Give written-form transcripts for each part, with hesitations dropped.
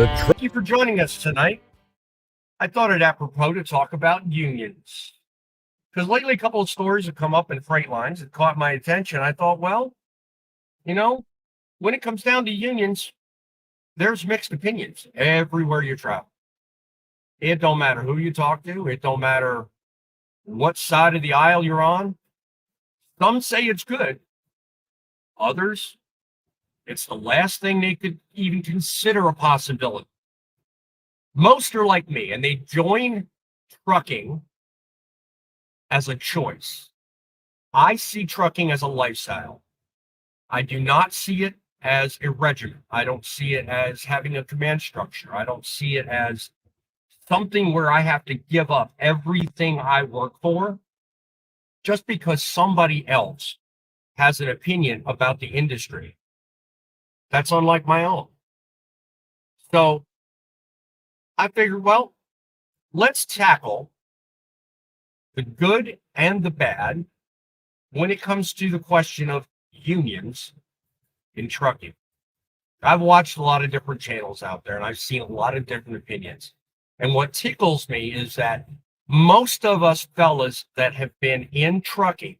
Thank you for joining us tonight. I thought it apropos to talk about unions. Because lately, a couple of stories have come up in Freightlines that caught my attention. I thought, well, you know, when it comes down to unions, there's mixed opinions everywhere you travel. It don't matter who you talk to. It don't matter what side of the aisle you're on. Some say it's good. Others, it's the last thing they could even consider a possibility. Most are like me, and they join trucking as a choice. I see trucking as a lifestyle. I do not see it as a regiment. I don't see it as having a command structure. I don't see it as something where I have to give up everything I work for just because somebody else has an opinion about the industry that's unlike my own. So I figured, well, let's tackle the good and the bad when it comes to the question of unions in trucking. I've watched a lot of different channels out there and I've seen a lot of different opinions. And what tickles me is that most of us fellas that have been in trucking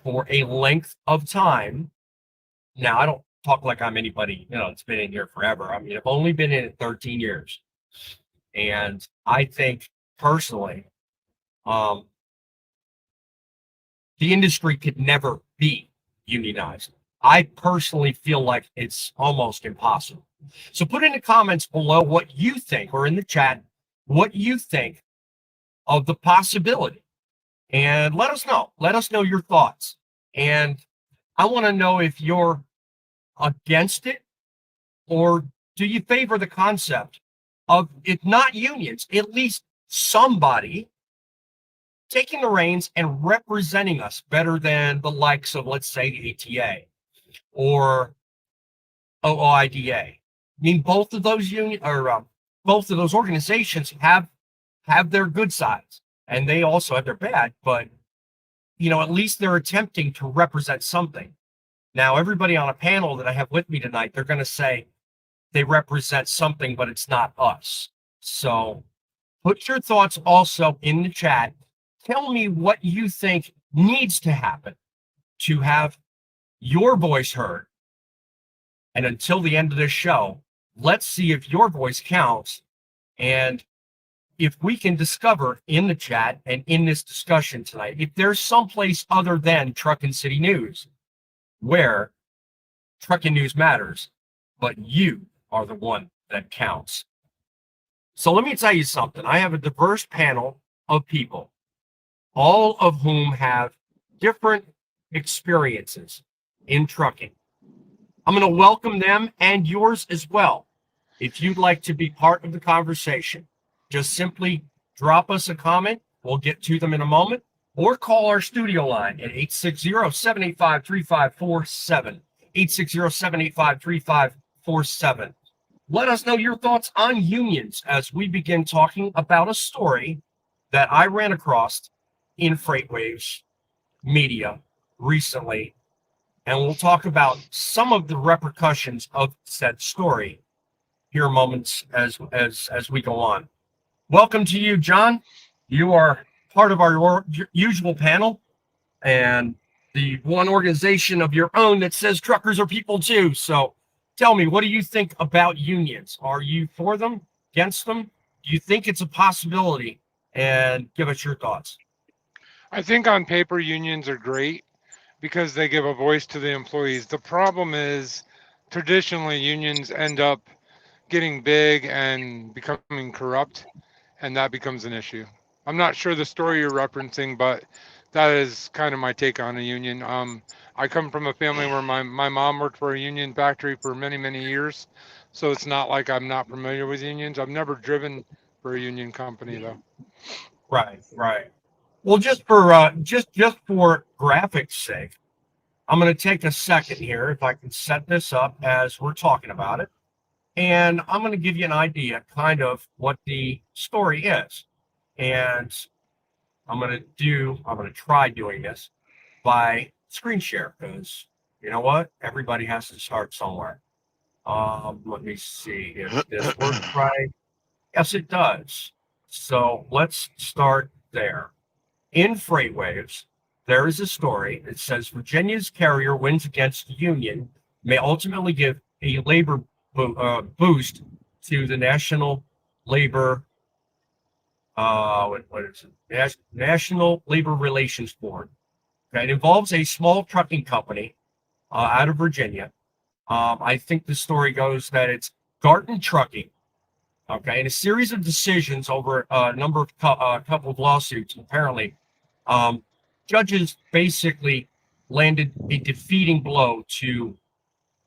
for a length of time, now I don't talk like I'm anybody, that's been in here forever. I mean, I've only been in it 13 years. And I think personally, the industry could never be unionized. I personally feel like it's almost impossible. So put in the comments below what you think, or in the chat, what you think of the possibility. And let us know. Let us know your thoughts. And I want to know if you're against it, or do you favor the concept of, if not unions, at least somebody taking the reins and representing us better than the likes of, let's say, the ATA or OOIDA. I mean, both of those both of those organizations have their good sides, and they also have their bad. But at least they're attempting to represent something. Now, everybody on a panel that I have with me tonight, they're going to say they represent something, but it's not us. So put your thoughts also in the chat. Tell me what you think needs to happen to have your voice heard. And until the end of this show, let's see if your voice counts. And if we can discover in the chat and in this discussion tonight, if there's someplace other than Truckin' City News where trucking news matters, but you are the one that counts. So let me tell you something. I have a diverse panel of people, all of whom have different experiences in trucking. I'm going to welcome them and yours as well. If you'd like to be part of the conversation, just simply drop us a comment. We'll get to them in a moment, or call our studio line at 860-785-3547, 860-785-3547. Let us know your thoughts on unions as we begin talking about a story that I ran across in Freightwaves media recently, and we'll talk about some of the repercussions of said story here moments as we go on. Welcome to you, John. You are part of our usual panel, and the one organization of your own that says truckers are people too. So tell me, what do you think about unions? Are you for them, against them? Do you think it's a possibility? And give us your thoughts. I think on paper unions are great because they give a voice to the employees. The problem is traditionally unions end up getting big and becoming corrupt, and that becomes an issue. I'm not sure the story you're referencing, but that is kind of my take on a union. I come from a family where my mom worked for a union factory for many, many years, so it's not like I'm not familiar with unions. I've never driven for a union company though. Right. Well, just for graphics sake, I'm going to take a second here, if I can set this up as we're talking about it, and I'm going to give you an idea, kind of what the story is. And I'm going to try doing this by screen share, because you know what? Everybody has to start somewhere. Let me see if this works right. Yes, it does. So let's start there. In Freightwaves, there is a story that says Virginia's carrier wins against the union, may ultimately give a labor boost to the National Labor, what is it? National Labor Relations Board. Okay, it involves a small trucking company out of Virginia. I think the story goes that it's Garton Trucking. Okay, and a series of decisions over a number of couple of lawsuits. Apparently, judges basically landed a defeating blow to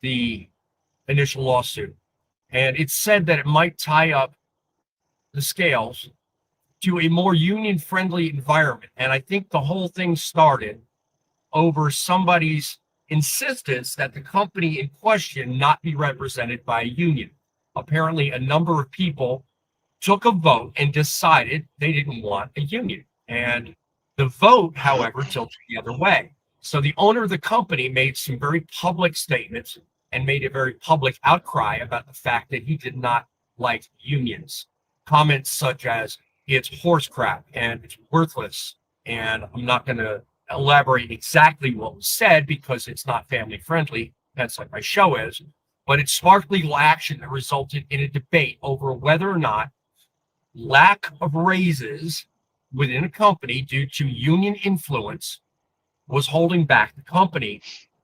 the initial lawsuit, and it's said that it might tie up the scales to a more union-friendly environment. And I think the whole thing started over somebody's insistence that the company in question not be represented by a union. Apparently, a number of people took a vote and decided they didn't want a union. And the vote, however, tilted the other way. So the owner of the company made some very public statements and made a very public outcry about the fact that he did not like unions. Comments such as, it's horse crap and it's worthless. And I'm not going to elaborate exactly what was said because it's not family friendly. That's like my show is. But it sparked legal action that resulted in a debate over whether or not lack of raises within a company due to union influence was holding back the company,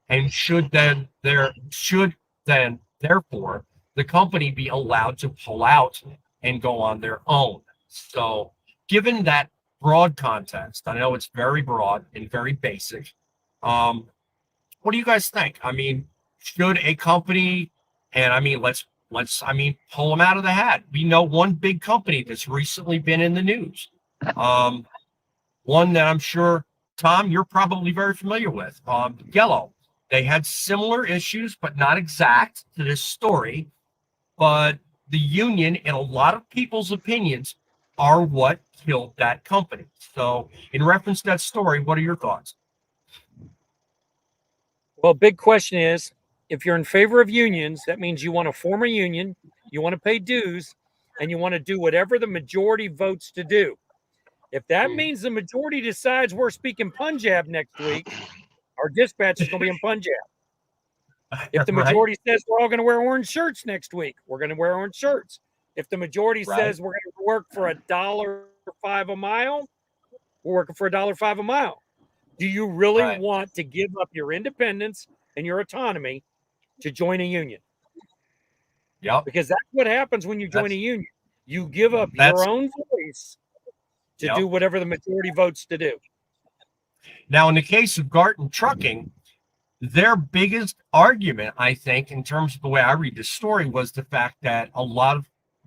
and should then therefore the company be allowed to pull out and go on their own. So given that broad context, I know it's very broad and very basic. What do you guys think? I mean, should a company, and I mean, let's pull them out of the hat. We know one big company that's recently been in the news. One that I'm sure, Tom, you're probably very familiar with, Yellow. They had similar issues, but not exact to this story. But the union, in a lot of people's opinions, are what killed that company. So in reference to that story, what are your thoughts? Well, big question is, if you're in favor of unions, that means you want to form a union, you want to pay dues, and you want to do whatever the majority votes to do. If that means the majority decides we're speaking Punjab next week, our dispatch is going to be in Punjab. If the majority says we're all going to wear orange shirts next week, we're going to wear orange shirts. If the majority says we're going to work for $1.05 a mile, we're working for $1.05 a mile. Do you really want to give up your independence and your autonomy to join a union? Yep. Because that's what happens when you join a union. You give up your own voice to do whatever the majority votes to do. Now, in the case of Garton Trucking, their biggest argument, I think, in terms of the way I read the story, was the fact that a lot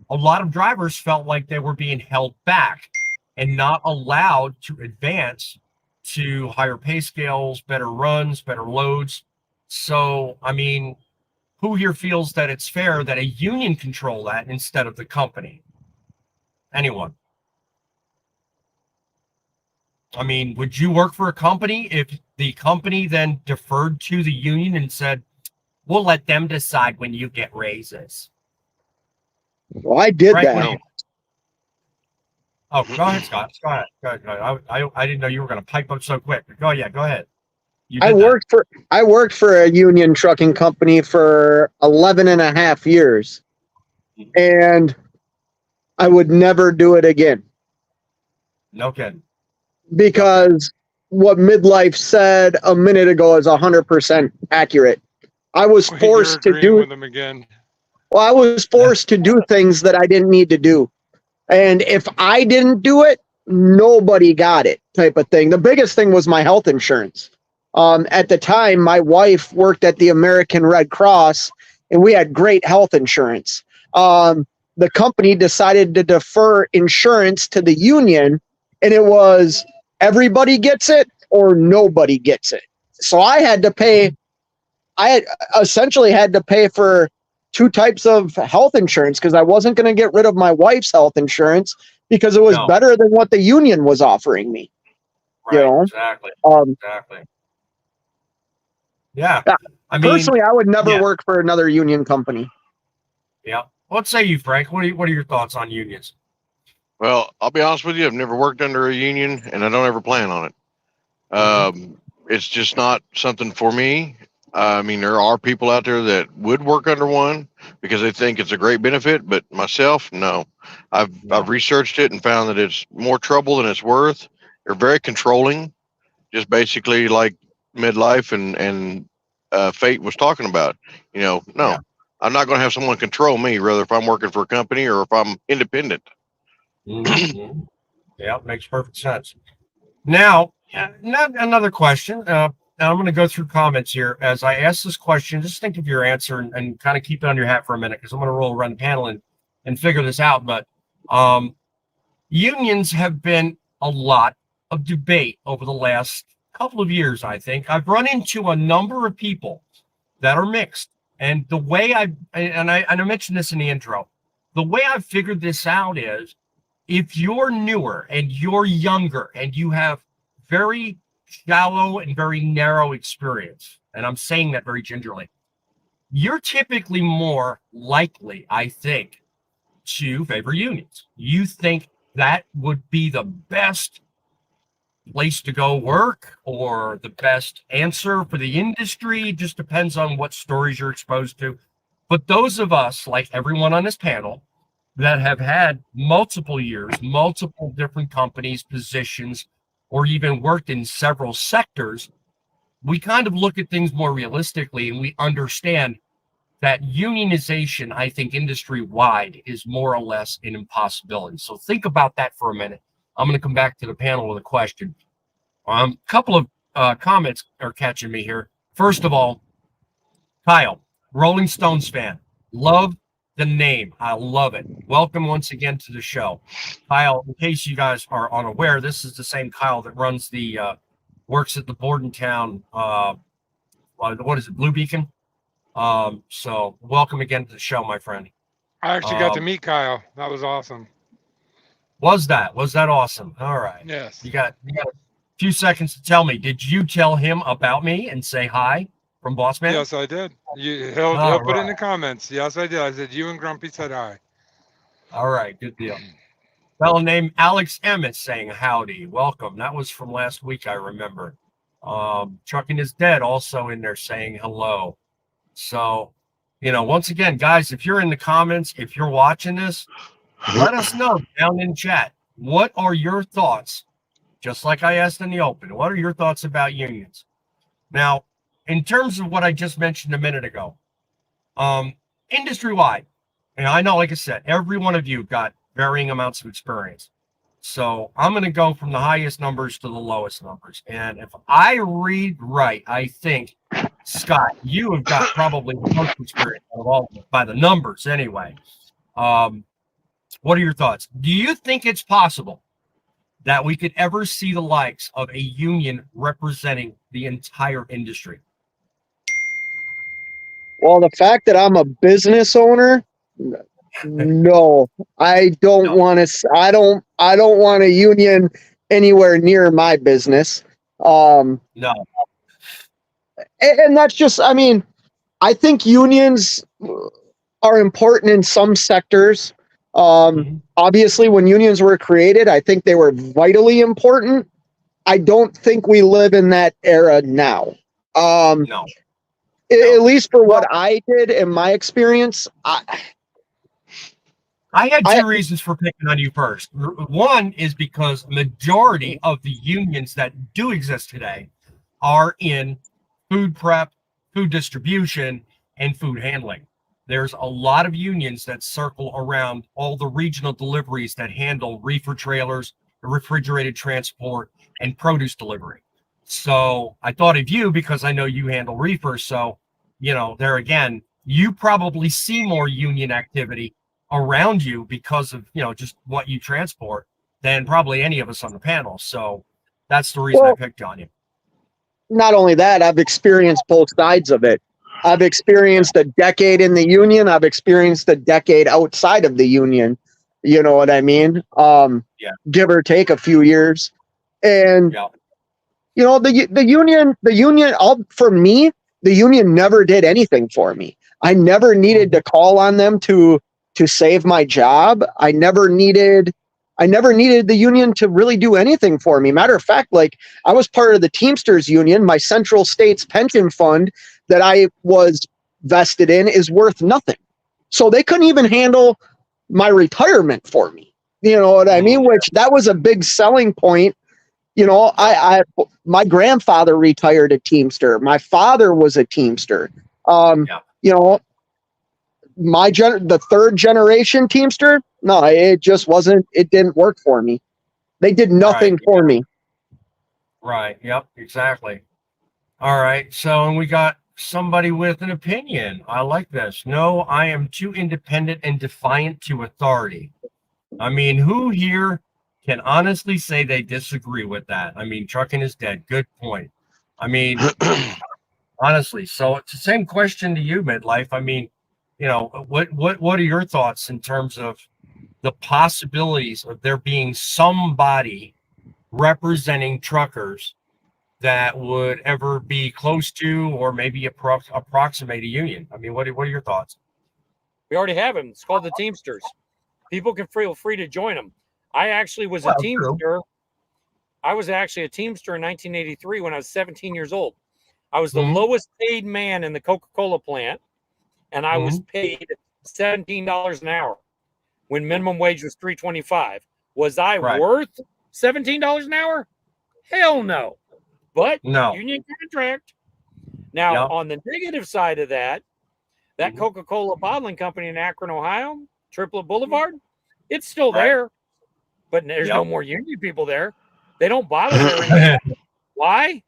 of drivers felt like they were being held back and not allowed to advance to higher pay scales, better runs, better loads. So, I mean, who here feels that it's fair that a union control that instead of the company? Anyone? I mean, would you work for a company if the company then deferred to the union and said, we'll let them decide when you get raises? Well, I did that. No. Oh, go ahead, Scott. Go ahead. I didn't know you were going to pipe up so quick. Go ahead. I worked for a union trucking company for 11 and a half years, and I would never do it again. No kidding. Because what Midlife said a minute ago is 100% accurate. I was forced to do with them again. Well, I was forced to do things that I didn't need to do. And if I didn't do it, nobody got it, type of thing. The biggest thing was my health insurance. At the time, my wife worked at the American Red Cross, and we had great health insurance. The company decided to defer insurance to the union, and it was everybody gets it or nobody gets it. So I essentially had to pay for two types of health insurance because I wasn't going to get rid of my wife's health insurance because it was better than what the union was offering me. Right, you know? Exactly. Exactly. Yeah. Personally, I would never work for another union company. Yeah. What say you, Frank? What are your thoughts on unions? Well, I'll be honest with you. I've never worked under a union, and I don't ever plan on it. It's just not something for me. I mean, there are people out there that would work under one because they think it's a great benefit, but myself, no. I've researched it and found that it's more trouble than it's worth. They're very controlling, just basically like midlife and Fate was talking about. No, Yeah. I'm not going to have someone control me, whether if I'm working for a company or if I'm independent. Mhm. Yeah, makes perfect sense. Now, not another question. I'm going to go through comments here as I ask this question. Just think of your answer and kind of keep it on your hat for a minute because I'm going to roll around the panel and figure this out. But unions have been a lot of debate over the last couple of years, I think. I've run into a number of people that are mixed. And the way I mentioned this in the intro, the way I've figured this out is if you're newer and you're younger and you have very shallow and very narrow experience, and I'm saying that very gingerly, you're typically more likely, I think, to favor unions. You think that would be the best place to go work or the best answer for the industry. It just depends on what stories you're exposed to. But those of us, like everyone on this panel, that have had multiple years, multiple different companies, positions, or even worked in several sectors, we kind of look at things more realistically and we understand that unionization, I think, industry-wide is more or less an impossibility. So think about that for a minute. I'm going to come back to the panel with a question. A couple of comments are catching me here. First of all, Kyle, Rolling Stones fan, love the name. I love it. Welcome once again to the show. Kyle, in case you guys are unaware, this is the same Kyle that runs the works at the Bordentown what is it, Blue Beacon? So welcome again to the show, my friend. I actually got to meet Kyle. That was awesome. Was that awesome? All right. Yes. You got a few seconds to tell me. Did you tell him about me and say hi from Boss Man? Yes, I did. He'll put it in the comments. Yes, I did. I said you and Grumpy said hi. All right, good deal. Fellow named Alex Emmett saying howdy. Welcome. That was from last week, I remember. Truckin is Dead also in there saying hello. So, once again, guys, if you're in the comments, if you're watching this, let us know down in chat. What are your thoughts? Just like I asked in the open, what are your thoughts about unions? Now, in terms of what I just mentioned a minute ago, industry-wide, and I know, like I said, every one of you got varying amounts of experience. So I'm going to go from the highest numbers to the lowest numbers. And if I read right, I think, Scott, you have got probably the most experience of all by the numbers anyway. What are your thoughts? Do you think it's possible that we could ever see the likes of a union representing the entire industry? Well, the fact that I'm a business owner, no, I don't want to. I don't want a union anywhere near my business. No. And that's just. I mean, I think unions are important in some sectors. Obviously, when unions were created, I think they were vitally important. I don't think we live in that era now. No. At least for what I did in my experience, I had two reasons for picking on you first. One is because majority of the unions that do exist today are in food prep, food distribution, and food handling. There's a lot of unions that circle around all the regional deliveries that handle reefer trailers, refrigerated transport, and produce delivery. So I thought of you because I know you handle reefers. So, there again, you probably see more union activity around you because of, just what you transport than probably any of us on the panel. So that's the reason I picked on you. Not only that, I've experienced both sides of it. I've experienced a decade in the union. I've experienced a decade outside of the union. You know what I mean? Give or take a few years. And, the union, for me, the union never did anything for me. I never needed to call on them to save my job. I never needed the union to really do anything for me. Matter of fact, like I was part of the Teamsters Union. My Central States pension fund that I was vested in is worth nothing. So they couldn't even handle my retirement for me. You know what I mean? Which that was a big selling point. You know, my grandfather retired a Teamster. My father was a Teamster. You know, the third generation Teamster, no, it just wasn't, it didn't work for me. They did nothing for me. Right. Yep. Exactly. All right. So, and we got somebody with an opinion. I like this. No, I am too independent and defiant to authority. I mean, who here can honestly say they disagree with that? I mean, trucking is dead. Good point. I mean, honestly, so it's the same question to you, Midlife. I mean, you know, what are your thoughts in terms of the possibilities of there being somebody representing truckers that would ever be close to or maybe approximate a union? I mean, what are your thoughts? We already have them. It's called the Teamsters. People can feel free to join them. I actually was a Teamster. True. I was actually a Teamster in 1983 when I was 17 years old. I was the lowest paid man in the Coca-Cola plant, and I was paid $17 an hour when minimum wage was $3.25. Was I worth $17 an hour? Hell no. But union contract. Now, on the negative side of that, that Coca-Cola bottling company in Akron, Ohio, Triplet Boulevard, it's still there, but there's no more union people there. They don't bottle there anymore. Why?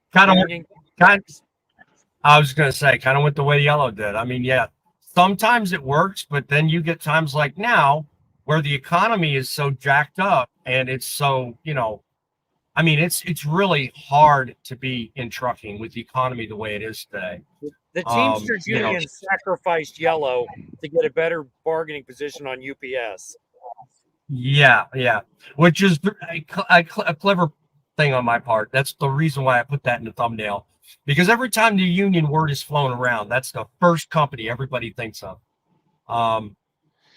I was going to say, kind of went the way Yellow did. I mean, sometimes it works, but then you get times like now where the economy is so jacked up and it's so, you know, I mean, it's really hard to be in trucking with the economy the way it is today. The Teamsters Union sacrificed Yellow to get a better bargaining position on UPS. Yeah, which is a clever thing on my part. That's the reason why I put that in the thumbnail, because every time the union word is flown around, that's the first company everybody thinks of.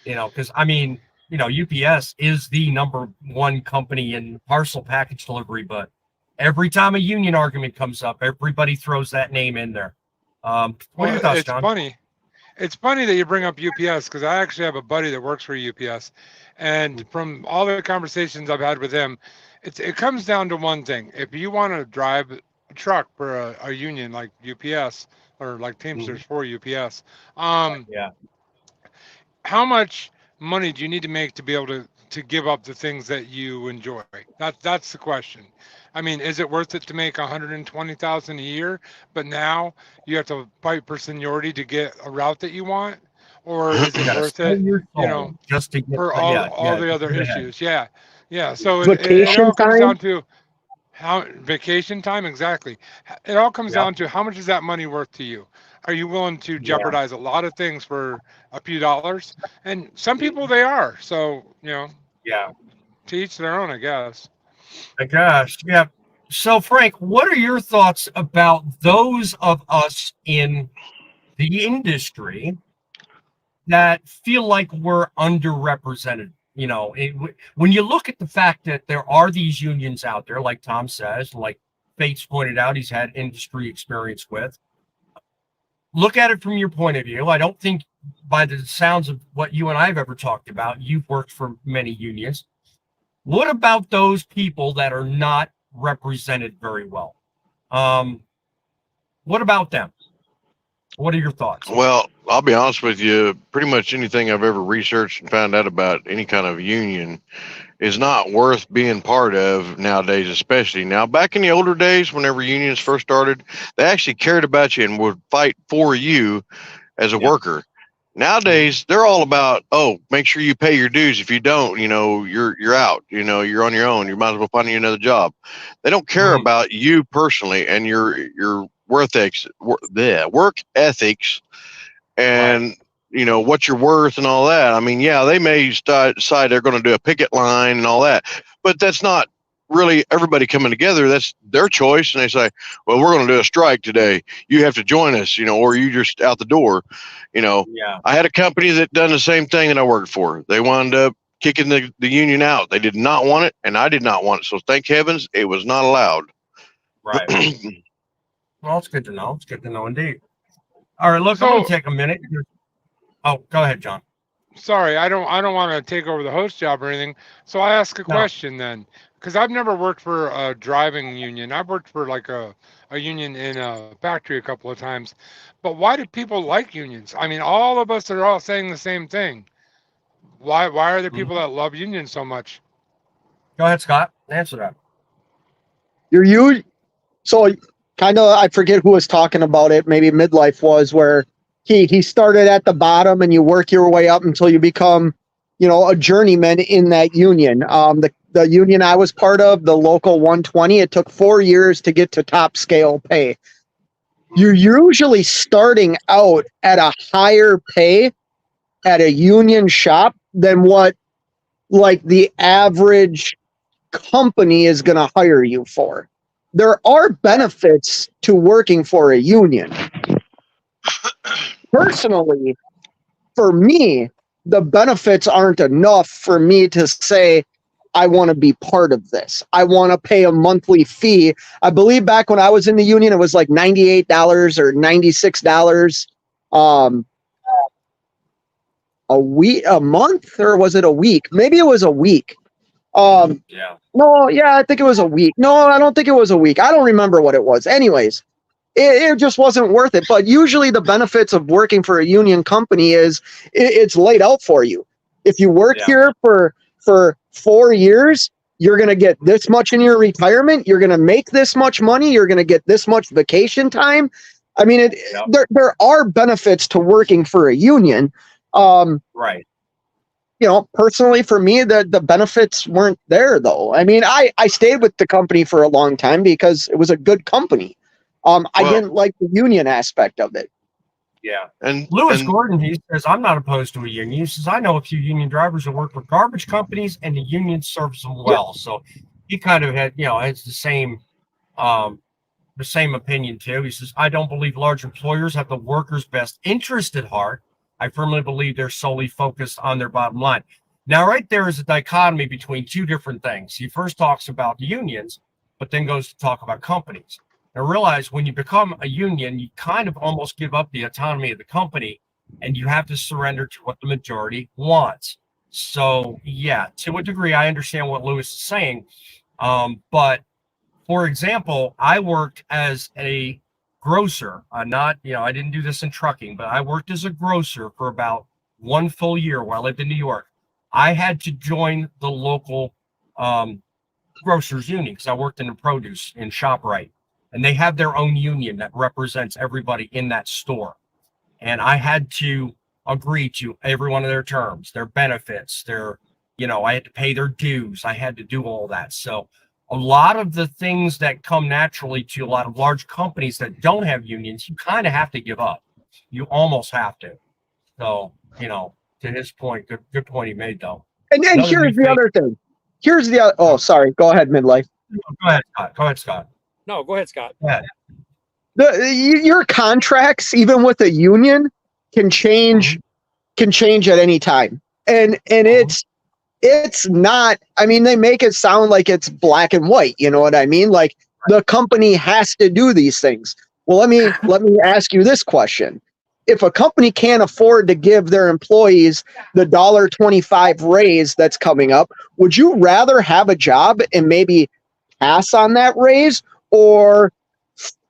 You know, because I mean, you know, UPS is the number one company in parcel package delivery, but every time a union argument comes up, everybody throws that name in there. What are your thoughts, John? It's funny that you bring up UPS, because I actually have a buddy that works for UPS, and from all the conversations I've had with him, it comes down to one thing. If you want to drive a truck for a union like UPS or like Teamsters for UPS, how much money do you need to make to be able to give up the things that you enjoy? That's the question. I mean, is it worth it to make $120,000 a year, but now you have to fight for seniority to get a route that you want, or is it worth it? You know, just to get for all the other issues. Yeah. So it all comes down to how vacation time. Exactly. It all comes down to how much is that money worth to you? Are you willing to jeopardize a lot of things for a few dollars? And some people they are. So, you know, to each their own, I guess. Yeah. So, Frank, what are your thoughts about those of us in the industry that feel like we're underrepresented? You know, when you look at the fact that there are these unions out there, like Tom says, like Fates pointed out, he's had industry experience with. Look at it from your point of view. I don't think, by the sounds of what you and I have ever talked about, you've worked for many unions. What about those people that are not represented very well? What about them? What are your thoughts? Well, I'll be honest with you. Pretty much anything I've ever researched and found out about any kind of union is not worth being part of nowadays, especially now. Back in the older days, whenever unions first started, they actually cared about you and would fight for you as a worker. Nowadays, they're all about, make sure you pay your dues. If you don't, you know, you're out. You know, you're on your own. You might as well find you another job. They don't care about you personally and your work ethics, and you know what you're worth and all that. I mean, they may decide they're going to do a picket line and all that, but that's not really everybody coming together. That's their choice. And they say, well, we're going to do a strike today. You have to join us, or you just out the door. Yeah. I had a company that done the same thing that I worked for. They wound up kicking the union out. They did not want it, and I did not want it. So thank heavens it was not allowed. Right. Well, it's good to know. It's good to know indeed. All right, look, I'm going to take a minute. Oh, go ahead, John. Sorry, I don't want to take over the host job or anything. So I ask a question then, because I've never worked for a driving union. I've worked for like a union in a factory a couple of times. But why do people like unions? I mean, all of us are all saying the same thing. Why are there people that love unions so much? Go ahead, Scott. Answer that. So kind of, I forget who was talking about it. Maybe Midlife was, where he started at the bottom and you work your way up until you become, a journeyman in that union. The union I was part of, the local 120, it took 4 years to get to top scale pay. You're usually starting out at a higher pay at a union shop than what like the average company is going to hire you for. There are benefits to working for a union. Personally, for me, the benefits aren't enough for me to say, I want to be part of this. I want to pay a monthly fee. I believe back when I was in the union, it was like $98 or $96 a month, or was it a week? Maybe it was a week. No, yeah, I think it was a week. No, I don't think it was a week. I don't remember what it was. Anyways, it just wasn't worth it. But usually the benefits of working for a union company is it's laid out for you. If you work here for 4 years, you're going to get this much in your retirement. You're going to make this much money. You're going to get this much vacation time. I mean, there are benefits to working for a union. Right. Personally for me, the benefits weren't there though. I mean, I stayed with the company for a long time because it was a good company. I didn't like the union aspect of it. Yeah. And Lewis Gordon, he says, I'm not opposed to a union. He says, I know a few union drivers that work for garbage companies and the union serves them well. Yeah. So he kind of had, has the same opinion too. He says, I don't believe large employers have the workers' best interest at heart. I firmly believe they're solely focused on their bottom line. Now, right there is a dichotomy between two different things. He first talks about the unions, but then goes to talk about companies. Now, realize when you become a union, you kind of almost give up the autonomy of the company, and you have to surrender to what the majority wants. So, yeah, to a degree, I understand what Lewis is saying. But, for example, I worked as a grocer. I didn't do this in trucking, but I worked as a grocer for about 1 full year while I lived in New York. I had to join the local grocers union because I worked in the produce in ShopRite, and they have their own union that represents everybody in that store. And I had to agree to every one of their terms, their benefits, I had to pay their dues. I had to do all that. So a lot of the things that come naturally to a lot of large companies that don't have unions, you kind of have to give up. You almost have to. So, to his point, good point he made, though. And here's the other thing. Here's the other. Oh, sorry. Go ahead, Midlife. Go ahead, Scott. No, go ahead, Scott. Go ahead. Your contracts, even with a union, can change. Can change at any time, and it's not. I mean, they make it sound like it's black and white. You know what I mean? Like the company has to do these things. Well, let me ask you this question: if a company can't afford to give their employees the $1.25 raise that's coming up, would you rather have a job and maybe pass on that raise, or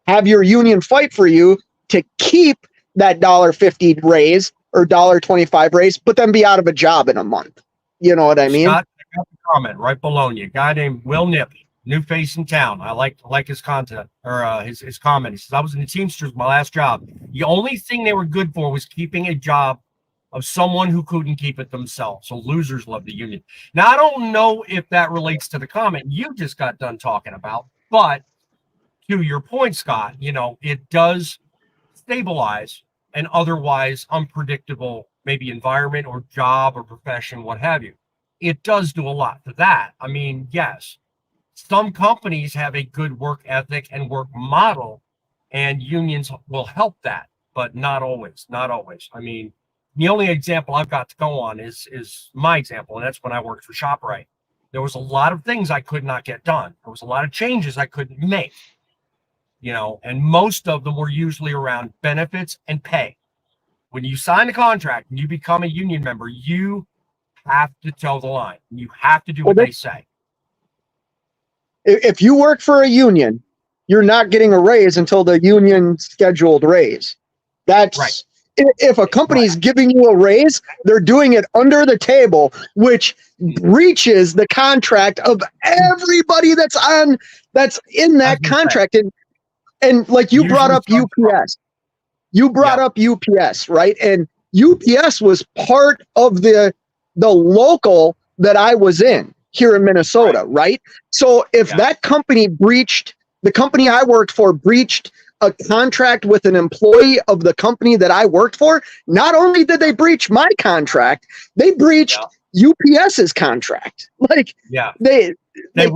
have your union fight for you to keep that $1.50 raise or $1.25 raise, but then be out of a job in a month? You know what I mean? Scott, I got the comment right below you. A guy named Will Nip, new face in town. I like his content or his comment. He says, I was in the Teamsters my last job. The only thing they were good for was keeping a job of someone who couldn't keep it themselves. So losers love the union. Now, I don't know if that relates to the comment you just got done talking about, but to your point, Scott, it does stabilize an otherwise unpredictable maybe environment or job or profession, what have you. It does do a lot for that. I mean, yes. some companies have a good work ethic and work model, and unions will help that, but not always. Not always. I mean, the only example I've got to go on is my example, and that's when I worked for ShopRite. There was a lot of things I could not get done. There was a lot of changes I couldn't make, and most of them were usually around benefits and pay. When you sign a contract and you become a union member, you have to toe the line. You have to do what they say. If you work for a union, you're not getting a raise until the union scheduled raise. That's right. If a company's giving you a raise, they're doing it under the table, which breaches the contract of everybody that's in that contract. And like you brought up UPS. You brought up UPS, right? And UPS was part of the local that I was in here in Minnesota, right? So if that company the company I worked for breached a contract with an employee of the company that I worked for, not only did they breach my contract, they breached UPS's contract. Like, they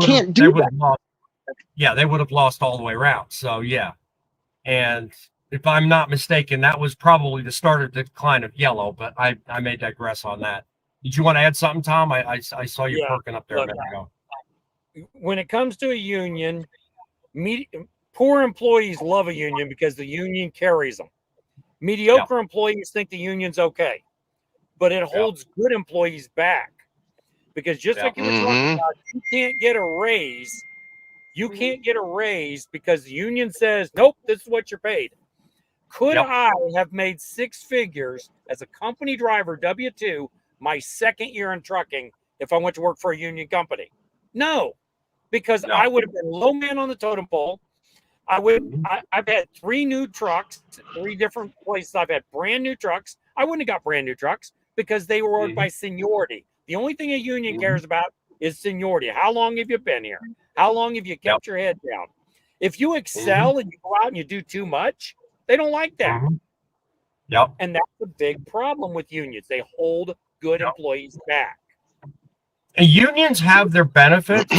can't do that. They would have lost all the way around. So, and if I'm not mistaken, that was probably the start of the decline of Yellow, but I may digress on that. Did you want to add something, Tom? I saw you perking up there a minute ago. When it comes to a union, poor employees love a union because the union carries them. Mediocre employees think the union's okay, but it holds good employees back, because just like you were talking about, you can't get a raise. You can't get a raise because the union says, nope, this is what you're paid. Could I have made six figures as a company driver, W-2, my second year in trucking if I went to work for a union company? No, because I would have been low man on the totem pole. I've had 3 new trucks, 3 different places. I've had brand new trucks. I wouldn't have got brand new trucks because they were ordered by seniority. The only thing a union cares about is seniority. How long have you been here? How long have you kept your head down? If you excel and you go out and you do too much, they don't like that. And that's a big problem with unions. They hold good employees back. And unions have their benefits.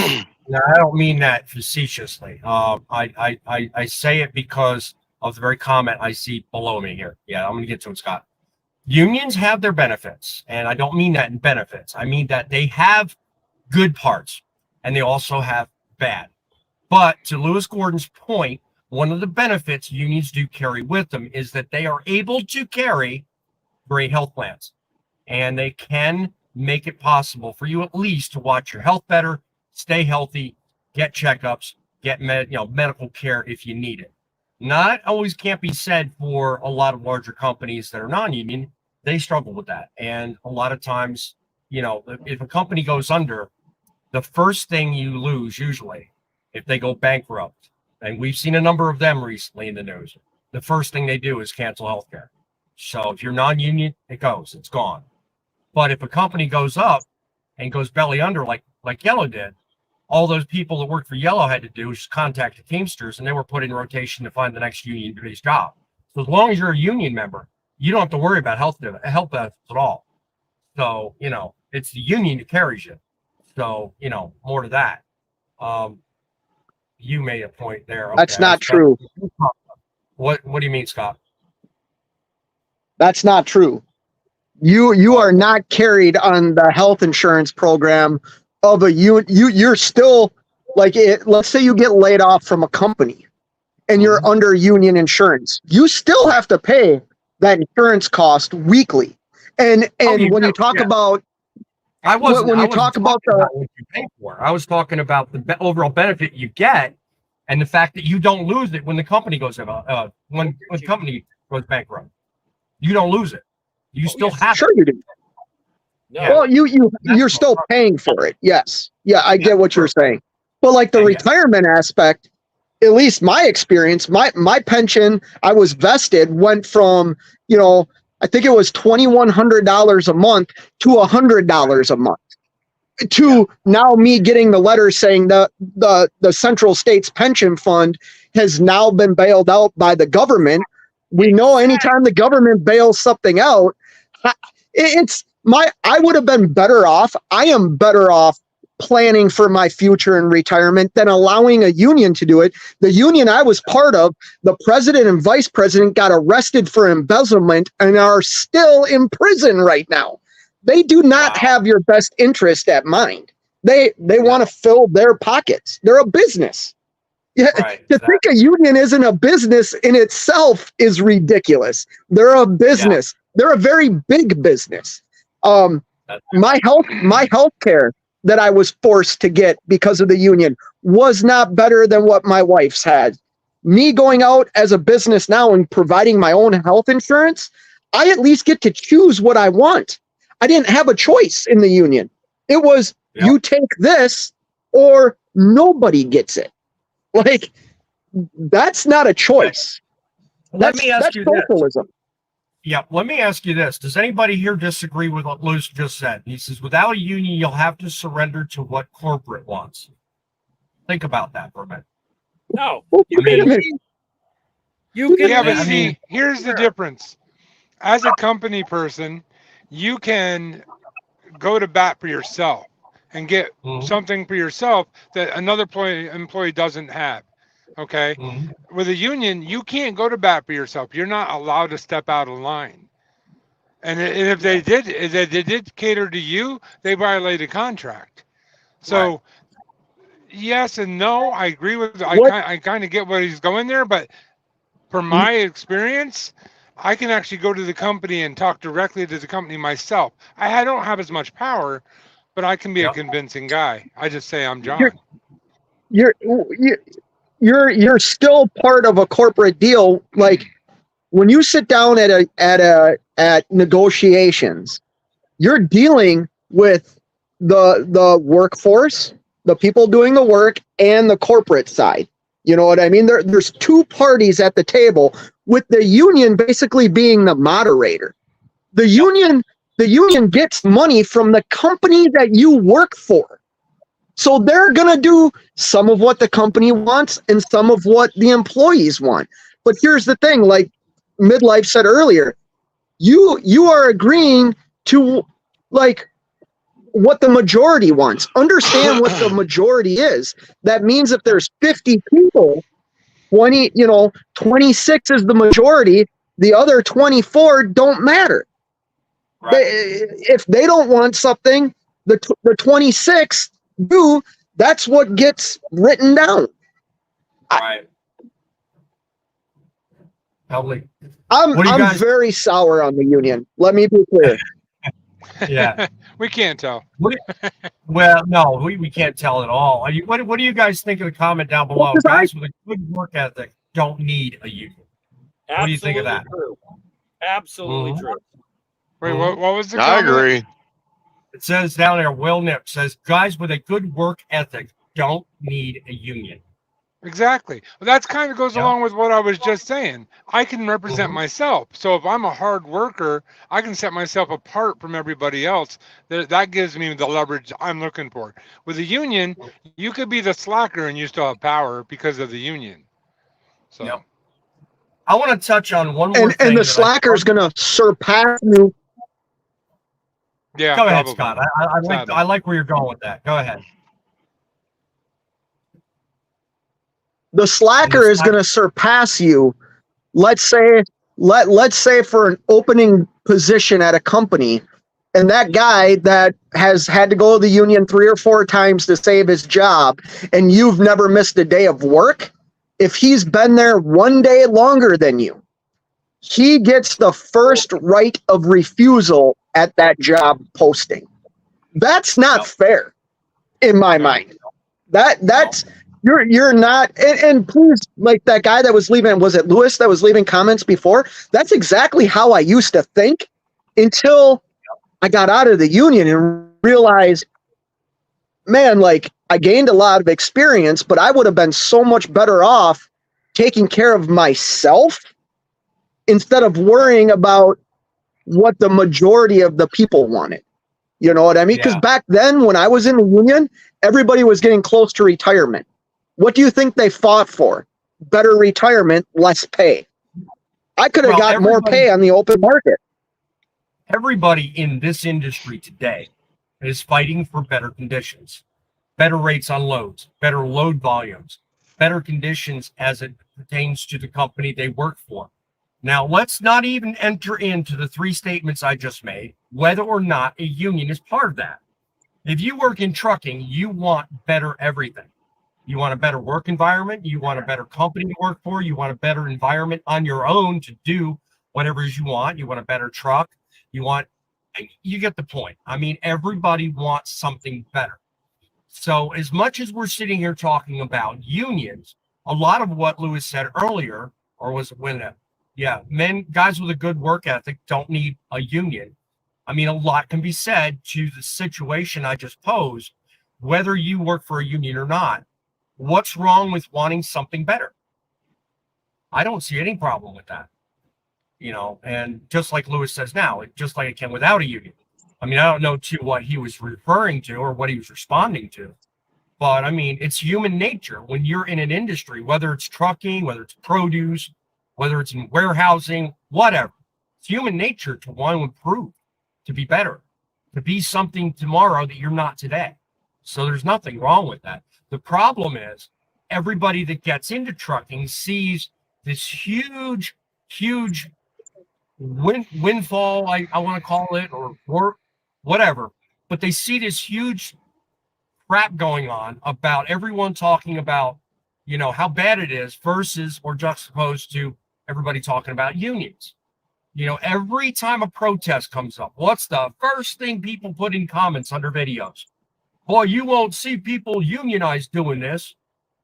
Now, I don't mean that facetiously. I say it because of the very comment I see below me here. I'm going to get to it, Scott. Unions have their benefits, and I don't mean that in benefits. I mean that they have good parts, and they also have bad. But to Lewis Gordon's point, one of the benefits unions do carry with them is that they are able to carry great health plans, and they can make it possible for you at least to watch your health better, stay healthy, get checkups, get medical care if you need it. Not always can't be said for a lot of larger companies that are non-union. They struggle with that. And a lot of times, if a company goes under, the first thing you lose usually, if they go bankrupt, and we've seen a number of them recently in the news, the first thing they do is cancel healthcare. So if you're non-union, it's gone. But if a company goes up and goes belly under like Yellow did, all those people that worked for Yellow had to do was just contact the Teamsters, and they were put in rotation to find the next union-based job. So as long as you're a union member, you don't have to worry about health benefits at all. So, it's the union that carries you. So, more to that. You made a point there. Okay, that's not true. What do you mean, Scott? That's not true. You are not carried on the health insurance program of a union. You're still let's say you get laid off from a company and you're under union insurance. You still have to pay that insurance cost weekly. And when you talk about I was talking about the overall benefit you get, and the fact that you don't lose it when the company goes when the company goes bankrupt. You don't lose it. You still have it. Sure you do. No. Well, you're still paying for it. Yes. Yeah, I get what you're saying. But the retirement aspect, at least my experience, my pension, I was vested, went from, I think it was $2,100 a month to $100 a month. To now me getting the letter saying that the Central States Pension Fund has now been bailed out by the government. We know anytime the government bails something out, I would have been better off. I am better off planning for my future in retirement than allowing a union to do it. The union I was part of, the president and vice president got arrested for embezzlement and are still in prison right now. They do not have your best interest at mind. They want to fill their pockets. They're a business. Yeah, to think a union isn't a business in itself is ridiculous. They're a business. They're a very big business. My health care that I was forced to get because of the union was not better than what my wife's had. Me going out as a business now and providing my own health insurance, I at least get to choose what I want. I didn't have a choice in the union. It was you take this or nobody gets it. Like, that's not a choice. Let me ask you socialism. this. Yeah, let me ask you this. Does anybody here disagree with what Luce just said? He says, without a union, you'll have to surrender to what corporate wants. Think about that for a minute. No. See, here's the difference. As a company person, you can go to bat for yourself and get something for yourself that another employee doesn't have. Okay. With a union, you can't go to bat for yourself. You're not allowed to step out of line. And if they did cater to you, they violated contract. So yes and no, I agree with. I kind of get what he's going there, but from my experience, I can actually go to the company and talk directly to the company myself. I don't have as much power, but I can be a convincing guy. I just say I'm John. You're still part of a corporate deal. Like when you sit down at negotiations, you're dealing with the workforce, the people doing the work, and the corporate side. You know what I mean? There's two parties at the table, with the union basically being the moderator. The union gets money from the company that you work for. So they're going to do some of what the company wants and some of what the employees want. But here's the thing, like Midlife said earlier, you are agreeing to like what the majority wants. Understand what the majority is. That means if there's 50 people, 26 is the majority, the other 24 don't matter. Right. If they don't want something, the 26 do. That's what gets written down. Right. I'm very sour on the union. Let me be clear. Yeah. We can't tell. Well, no, we can't tell at all. What do you guys think of the comment down below? Guys with a good work ethic don't need a union. What do you think of that? True. Absolutely true. Wait, what was the I comment? agree. It says down there, Will Nip says, guys with a good work ethic don't need a union. Exactly. Well, that kind of goes along with what I was just saying. I can represent myself. So if I'm a hard worker, I can set myself apart from everybody else. That gives me the leverage I'm looking for. With a union, you could be the slacker and you still have power because of the union. So I want to touch on one more thing. And the slacker is going to surpass you. Yeah. Go ahead, Scott. I like where you're going with that. Go ahead. The slacker is going to surpass you. Let's say for an opening position at a company, and that guy that has had to go to the union 3 or 4 times to save his job, and you've never missed a day of work, if he's been there 1 day longer than you, he gets the first right of refusal at that job posting. That's not fair in my mind. That's you're not, and please, like that guy that was leaving, was it Lewis that was leaving comments before? That's exactly how I used to think until I got out of the union and realized, man, like I gained a lot of experience, but I would have been so much better off taking care of myself instead of worrying about what the majority of the people wanted. You know what I mean? Because back then when I was in the union, everybody was getting close to retirement. What do you think they fought for? Better retirement, less pay. I could have got more pay on the open market. Everybody in this industry today is fighting for better conditions. better rates on loads, better load volumes, better conditions as it pertains to the company they work for. Now, let's not even enter into the three statements I just made, whether or not a union is part of that. If you work in trucking, you want better everything. You want a better work environment. You want a better company to work for. You want a better environment on your own to do whatever it is you want. You want a better truck. You get the point. I mean, everybody wants something better. So as much as we're sitting here talking about unions, a lot of what Lewis said earlier, or was it when guys with a good work ethic don't need a union. I mean, a lot can be said to the situation I just posed, whether you work for a union or not. What's wrong with wanting something better? I don't see any problem with that. And just like Lewis says now, just like it can without a union. I mean, I don't know to what he was referring to or what he was responding to, but I mean, it's human nature when you're in an industry, whether it's trucking, whether it's produce, whether it's in warehousing, whatever. It's human nature to want to improve, to be better, to be something tomorrow that you're not today. So there's nothing wrong with that. The problem is everybody that gets into trucking sees this huge windfall, I want to call it, or whatever, but they see this huge crap going on about everyone talking about, how bad it is versus or juxtaposed to everybody talking about unions. Every time a protest comes up, what's the first thing people put in comments under videos? Boy, you won't see people unionized doing this,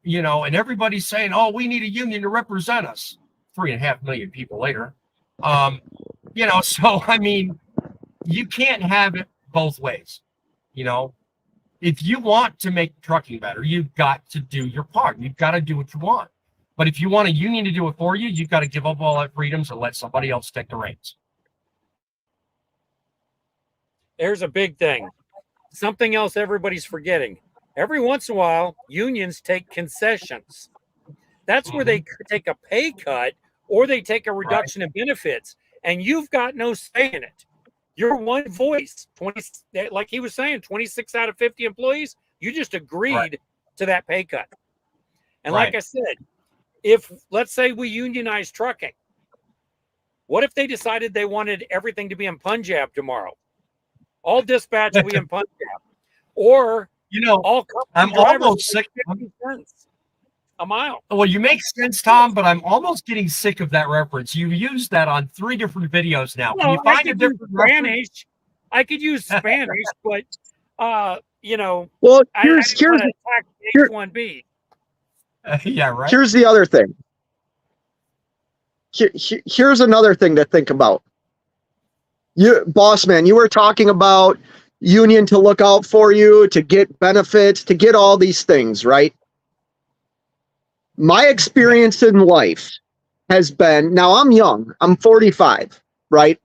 and everybody's saying, oh, we need a union to represent us. 3.5 million people later. So I mean, you can't have it both ways. If you want to make trucking better, you've got to do your part. You've got to do what you want. But if you want a union to do it for you, you've got to give up all that freedoms and let somebody else take the reins. There's a big thing. Something else everybody's forgetting. Every once in a while, unions take concessions. That's where they take a pay cut or they take a reduction in benefits, and you've got no say in it. You're one voice. 20, like he was saying, 26 out of 50 employees, you just agreed to that pay cut. And like I said, if let's say we unionize trucking, what if they decided they wanted everything to be in Punjab tomorrow? All dispatch will be in Punjab. Or, all I'm almost sick. A mile. Well, you make sense, Tom, but I'm almost getting sick of that reference. You've used that on 3 different videos now. Can you find a different Spanish? I could use Spanish, but Well, here's H1B. Yeah, right. Here's the other thing. Here's another thing to think about. Boss man, you were talking about union to look out for you, to get benefits, to get all these things, right? My experience in life has been, now I'm young, I'm 45, right?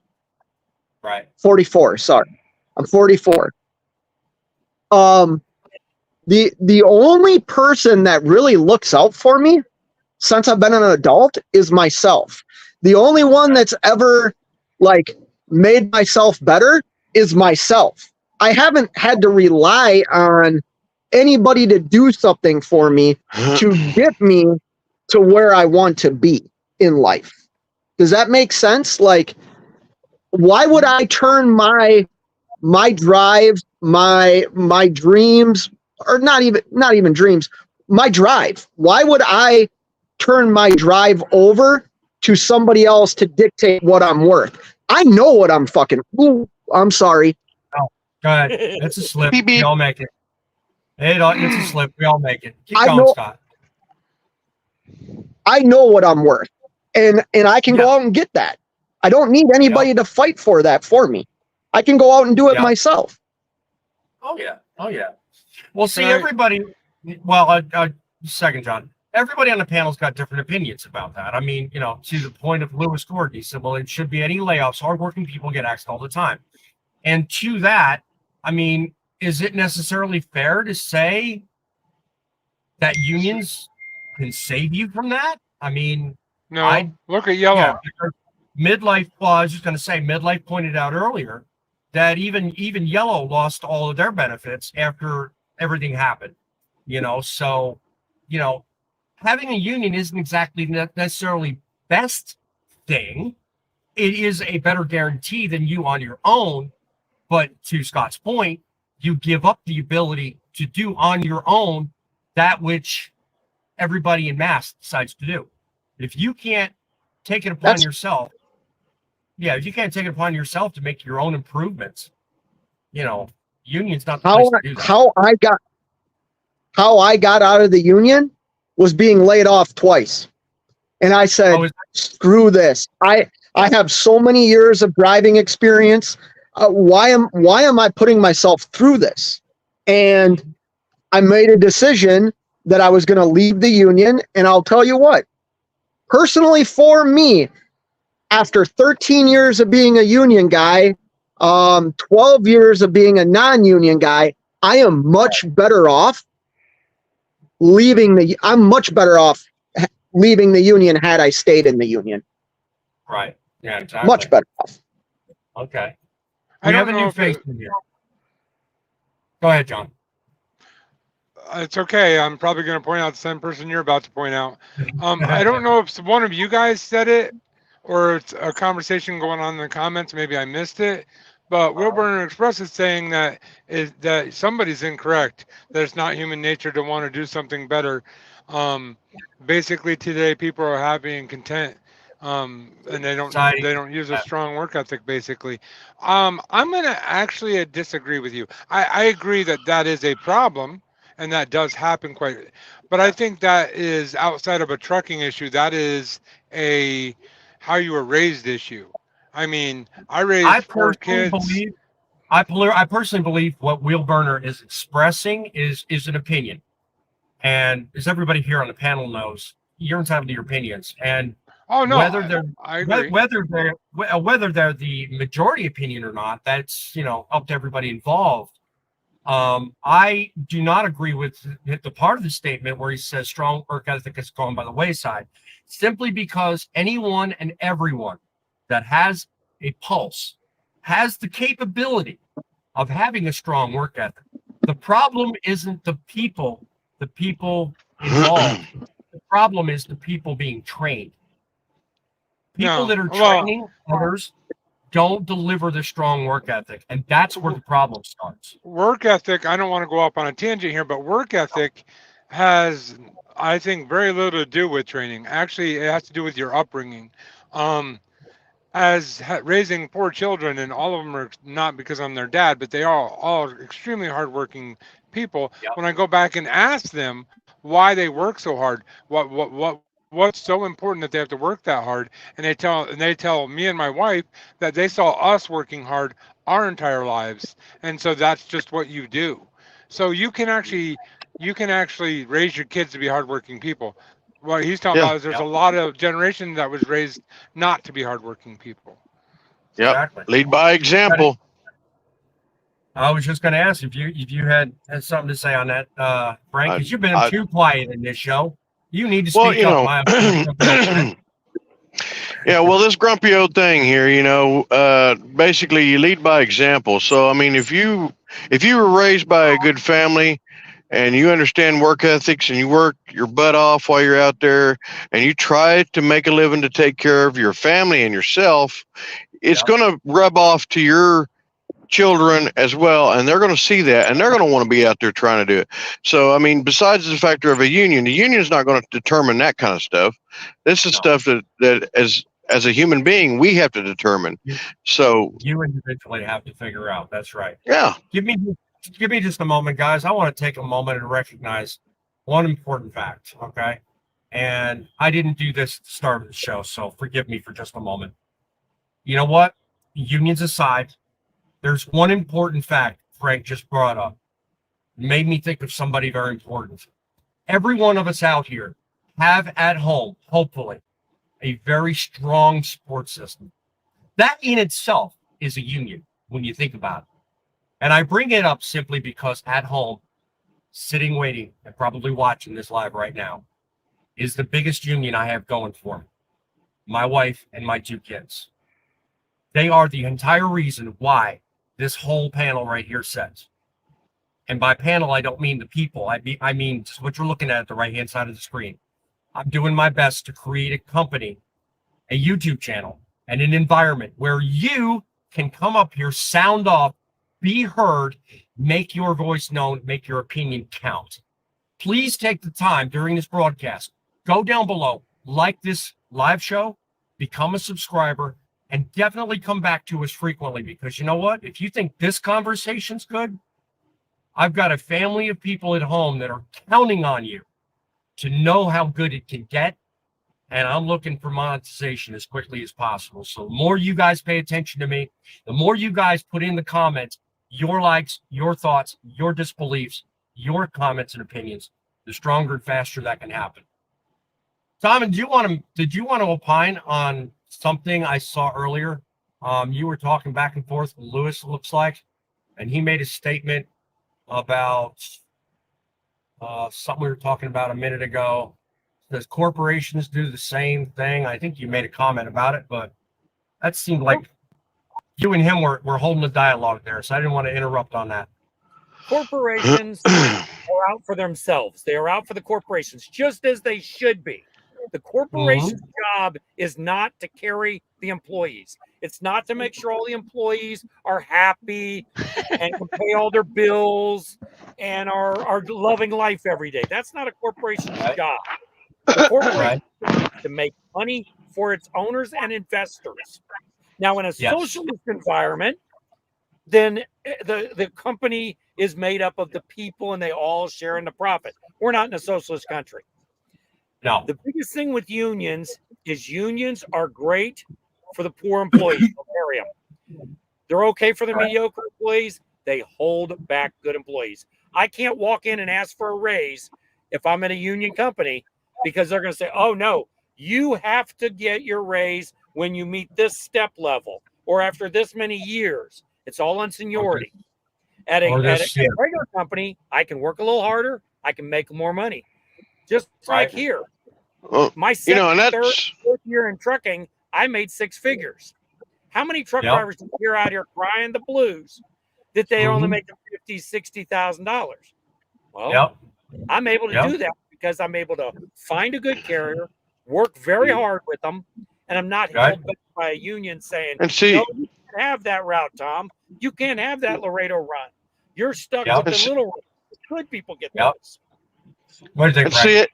Right. 44, sorry. I'm 44. The only person that really looks out for me since I've been an adult is myself. The only one that's ever made myself better is myself. I haven't had to rely on anybody to do something for me to get me to where I want to be in life. Does that make sense? Why would I turn my drive, my dreams, or not even dreams, my drive? Why would I turn my drive over to somebody else to dictate what I'm worth? I know what I'm fucking. Ooh, I'm sorry. Oh, go ahead. It's a slip. Beep, beep. We all make it. It's a slip. We all make it. Keep going, Scott. I know what I'm worth, and I can go out and get that. I don't need anybody to fight for that for me. I can go out and do it myself. Oh yeah. Well, see, everybody. Well, second, John. Everybody on the panel's got different opinions about that. I mean, to the point of Lewis Gordon, he said, well, it should be any layoffs. Hardworking people get axed all the time. And to that, I mean, is it necessarily fair to say that unions can save you from that? I mean, no. Look at Yellow. Yeah, Midlife. Well, I was just going to say, Midlife pointed out earlier that even Yellow lost all of their benefits after everything happened. So, having a union isn't exactly necessarily best thing. It is a better guarantee than you on your own. But to Scott's point, you give up the ability to do on your own that which everybody in mass decides to do. If you can't take it upon yourself, if you can't take it upon yourself to make your own improvements, union's not the place to do that. How I got out of the union was being laid off twice. And I said, screw this. I have so many years of driving experience. Why am I putting myself through this? And I made a decision that I was going to leave the union. And I'll tell you what, personally for me, after 13 years of being a union guy, 12 years of being a non-union guy, I am much better off leaving the union had I stayed in the union. Right. Yeah, exactly. Much better off. Okay. I don't know if face in here. Go ahead, John. It's okay. I'm probably going to point out the same person you're about to point out. I don't know if one of you guys said it or it's a conversation going on in the comments. Maybe I missed it. But Wilburn Express is saying that somebody's incorrect. That it's not human nature to want to do something better. Basically, today people are happy and content, and they don't use a strong work ethic. Basically, I'm going to actually disagree with you. I agree that is a problem, and that does happen quite. But I think that is outside of a trucking issue. That is a how you were raised issue. I mean, I raised 4 kids. I personally believe what Will Burner is expressing is an opinion. And as everybody here on the panel knows, you're entitled to your opinions. And whether they're the majority opinion or not, that's up to everybody involved. I do not agree with the part of the statement where he says strong work ethic is gone by the wayside, simply because anyone and everyone that has a pulse has the capability of having a strong work ethic. The problem isn't the people involved. The problem is the people being trained. People that are training others don't deliver the strong work ethic, and that's where the problem starts. Work ethic, I don't want to go off on a tangent here, but work ethic has, I think, very little to do with training. Actually, it has to do with your upbringing. As raising 4 children, and all of them are not because I'm their dad, but they are all extremely hardworking people. Yep. When I go back and ask them why they work so hard, what's so important that they have to work that hard, and they tell me and my wife that they saw us working hard our entire lives, and so that's just what you do. So you can actually raise your kids to be hardworking people. What he's talking about is there's a lot of generation that was raised not to be hardworking people. Yep. Exactly. Lead by example. I was just going to ask if you had something to say on that, Frank, because you've been too quiet in this show. You need to speak up. My yeah, well, this grumpy old thing here, basically you lead by example. So, I mean, if you were raised by a good family and you understand work ethics and you work your butt off while you're out there and you try to make a living to take care of your family and yourself, it's going to rub off to your children as well, and they're going to see that, and they're going to want to be out there trying to do it. So, I mean, besides the factor of a union, the union is not going to determine that kind of stuff. This is stuff that as a human being, we have to determine. So you individually have to figure out. That's right. Yeah. Give me just a moment, guys. I want to take a moment and recognize one important fact, okay? And I didn't do this at the start of the show, so forgive me for just a moment. You know what? Unions aside, there's one important fact Frank just brought up. It made me think of somebody very important. Every one of us out here have at home, hopefully, a very strong support system. That in itself is a union when you think about it. And I bring it up simply because at home, sitting, waiting, and probably watching this live right now, is the biggest union I have going for me. My wife and my 2 kids. They are the entire reason why this whole panel right here sets. And by panel, I don't mean the people. I mean what you're looking at the right-hand side of the screen. I'm doing my best to create a company, a YouTube channel, and an environment where you can come up here, sound off, be heard, make your voice known, make your opinion count. Please take the time during this broadcast, go down below, like this live show, become a subscriber, and definitely come back to us frequently, because you know what? If you think this conversation's good, I've got a family of people at home that are counting on you to know how good it can get. And I'm looking for monetization as quickly as possible. So the more you guys pay attention to me, the more you guys put in the comments, your likes, your thoughts, your disbeliefs, your comments and opinions, the stronger and faster that can happen. Simon, did you want to opine on something I saw earlier? You were talking back and forth with Lewis, it looks like, and he made a statement about something we were talking about a minute ago. Does corporations do the same thing? I think you made a comment about it, but that seemed like you and him were holding a dialogue there, so I didn't want to interrupt on that. Corporations are out for themselves. They are out for the corporations, just as they should be. The corporation's job is not to carry the employees. It's not to make sure all the employees are happy and can pay all their bills and are loving life every day. That's not a corporation's job. The corporation is to make money for its owners and investors. Now, in a socialist environment, then the company is made up of the people and they all share in the profit. We're not in a socialist country. No. The biggest thing with unions is unions are great for the poor employees. They'll carry them. They're okay for the mediocre employees. They hold back good employees. I can't walk in and ask for a raise if I'm in a union company, because they're going to say, oh, no, you have to get your raise when you meet this step level or after this many years. It's all on seniority. At a regular company, I can work a little harder. I can make more money. Just like here. My second, third, fourth year in trucking, I made 6 figures. How many truck drivers do you hear out here crying the blues that they only make $50,000, $60,000? Well, I'm able to do that because I'm able to find a good carrier, work very hard with them, and I'm not held back by a union saying, no, you can't have that route, Tom. You can't have that Laredo run. You're stuck with the little run. Good people get those. What do you think,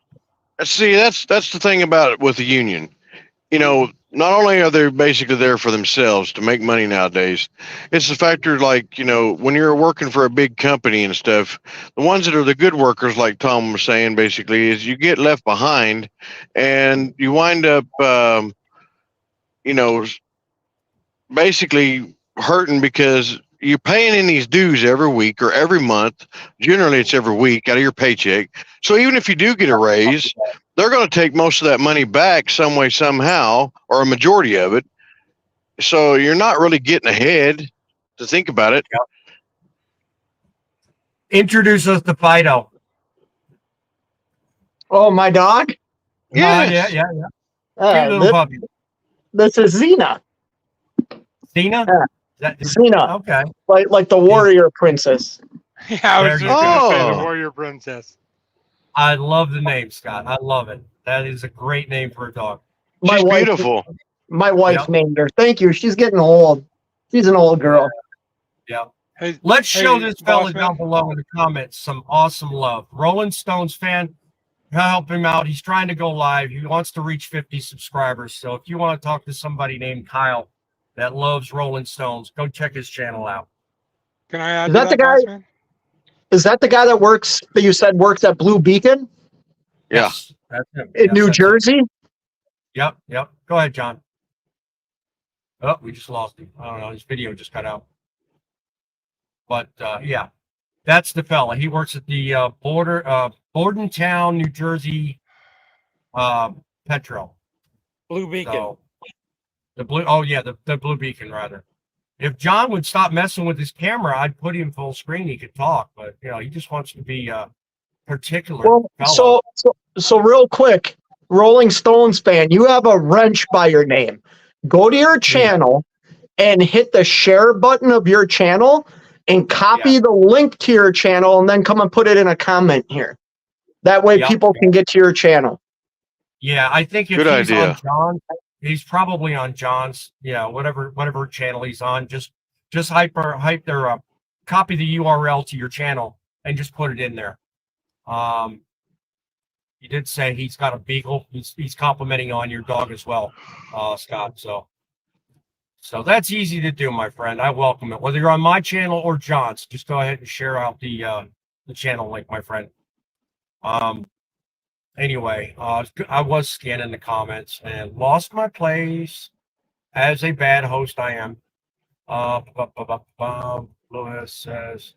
See, that's the thing about it with the union. You know, not only are they basically there for themselves to make money nowadays, it's the factor, like, you know, when you're working for a big company and stuff, the ones that are the good workers, like Tom was saying, basically, is you get left behind and you wind up, you know, basically hurting because you're paying in these dues every week or every month. Generally, it's every week out of your paycheck. So even if you do get a raise, they're going to take most of that money back some way, somehow, or a majority of it. So you're not really getting ahead to think about it. Introduce us to Fido. Oh, my dog? Yes. Yeah. Cute little puppy. This is Xena. Xena? Xena. Okay. Like the warrior princess. Yeah, I was just going to say the warrior princess. I love the name, Scott. I love it. That is a great name for a dog. She's beautiful. My wife named her. Thank you. She's getting old. She's an old girl. Yeah. Hey, Let's show this fella Bossman, down below in the comments some awesome love. Rolling Stones fan, help him out. He's trying to go live. He wants to reach 50 subscribers. So if you want to talk to somebody named Kyle that loves Rolling Stones, go check his channel out. Can I add Is that the guy? Bossman? Is that the guy that you said works at Blue Beacon? Yeah. Yes, that's him. In New Jersey? Yep. Go ahead, John. Oh, we just lost him. I don't know. His video just cut out. But yeah, that's the fella. He works at the Bordentown, New Jersey, Petro. Blue Beacon. So, the Blue Beacon, rather. If John would stop messing with his camera, I'd put him full screen. He could talk, but you know, he just wants to be particular. Well, fellow. so real quick, Rolling Stones fan, you have a wrench by your name. Go to your channel and hit the share button of your channel and copy the link to your channel and then come and put it in a comment here. That way people can get to your channel. Yeah, I think if Good he's idea. on John, he's probably on John's, whatever channel he's on. Just hype their copy the URL to your channel and just put it in there. You did say he's got a beagle. He's complimenting on your dog as well, Scott. So that's easy to do, my friend. I welcome it. Whether you're on my channel or John's, just go ahead and share out the channel link, my friend. Anyway, I was scanning the comments and lost my place. As a bad host, I am. Lewis says,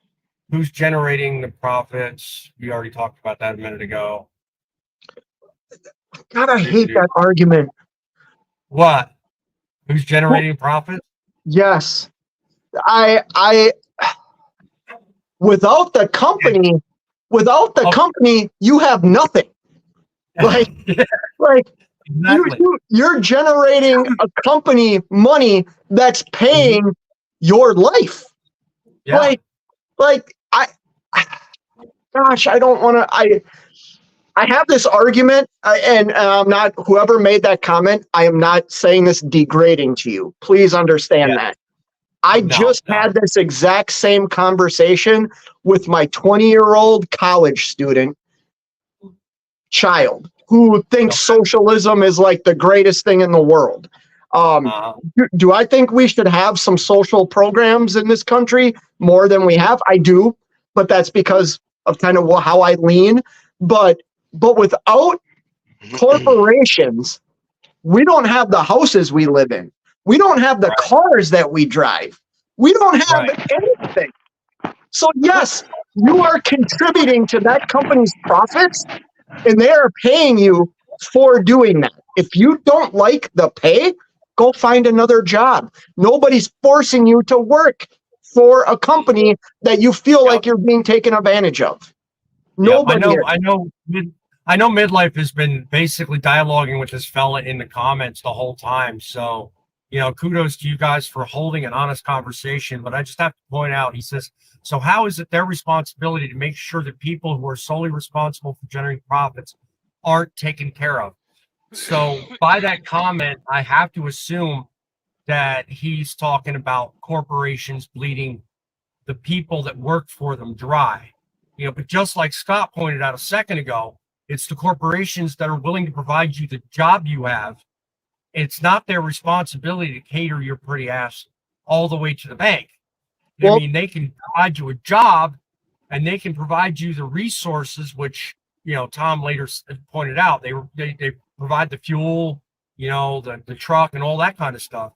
who's generating the profits? We already talked about that a minute ago. God, I hate that argument. What? Who's generating profit? Yes. Without the company, you have nothing. Like Exactly. you're generating a company money that's paying your life. Yeah. Gosh, I don't want to. I have this argument, and I'm not. Whoever made that comment, I am not saying this degrading to you. Please understand that. I just had this exact same conversation with my 20-year-old college student child who thinks socialism is like the greatest thing in the world. Do I think we should have some social programs in this country more than we have? I do, but that's because of kind of how I lean. But without corporations, we don't have the houses we live in. We don't have the cars that we drive. We don't have anything. So yes, you are contributing to that company's profits, and they are paying you for doing that. If you don't like the pay, go find another job. Nobody's forcing you to work for a company that you feel like you're being taken advantage of. Nobody. I know Midlife has been basically dialoguing with this fella in the comments the whole time. So, kudos to you guys for holding an honest conversation. But I just have to point out, he says, so how is it their responsibility to make sure that people who are solely responsible for generating profits aren't taken care of? So by that comment, I have to assume that he's talking about corporations bleeding the people that work for them dry. But just like Scott pointed out a second ago, it's the corporations that are willing to provide you the job you have. It's not their responsibility to cater your pretty ass all the way to the bank. Well, I mean, they can provide you a job and they can provide you the resources, which, Tom later pointed out, they provide the fuel, the truck and all that kind of stuff.